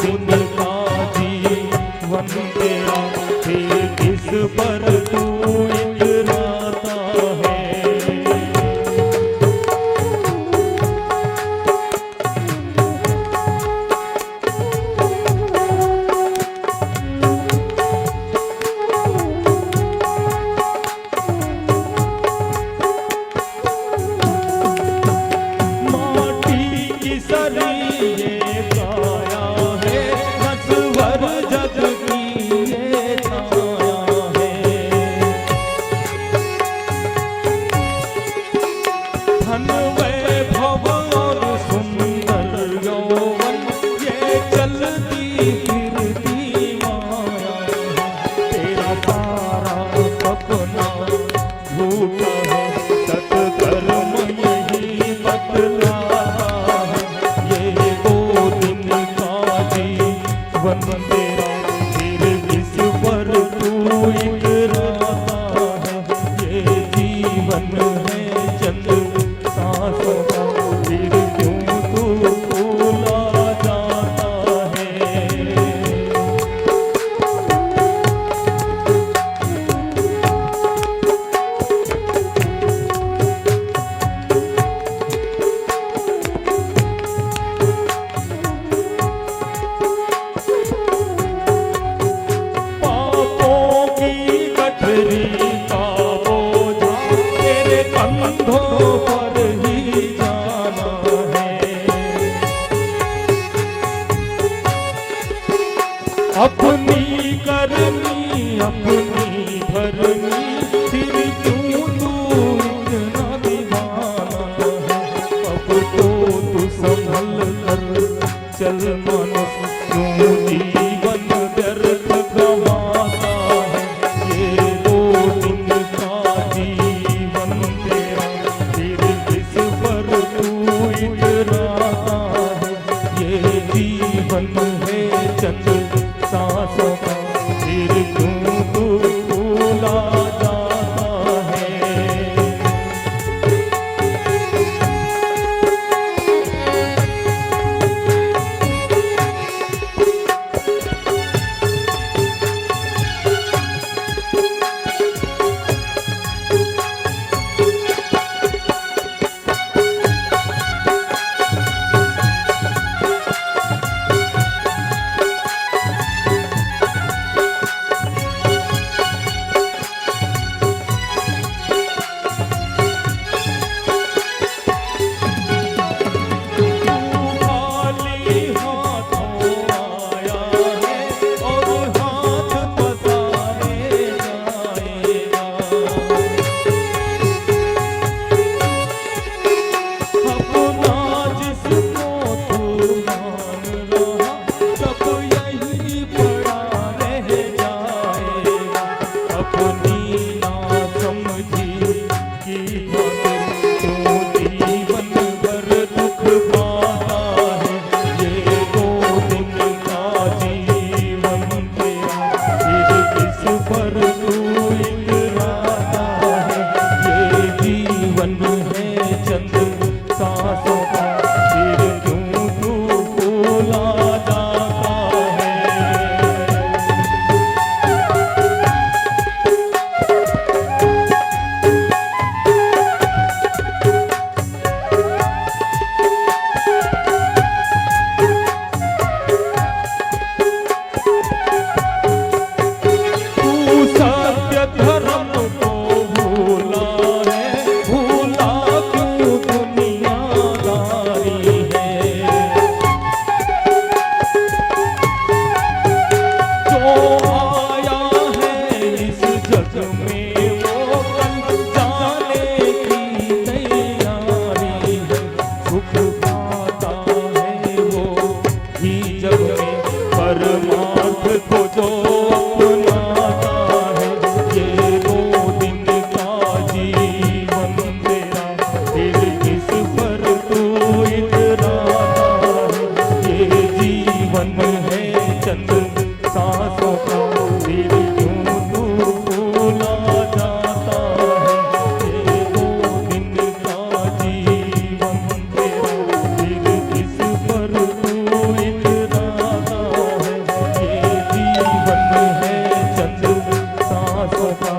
दिन का जीवन तेरा, फिर किस पर तू इतराता है। अपनी करनी अपनी भरनी, फिर क्यों तू इतना दीवाना है। अब तो तू संभल कर चल मानस, क्यों जीवन व्यर्थ गवाता है। ये 2 दिन का जीवन तेरा, फिर किस पर तू इतराता है। ये जीवन है चंद सांसों का, फिर क्यों तू भूला जाता है। पता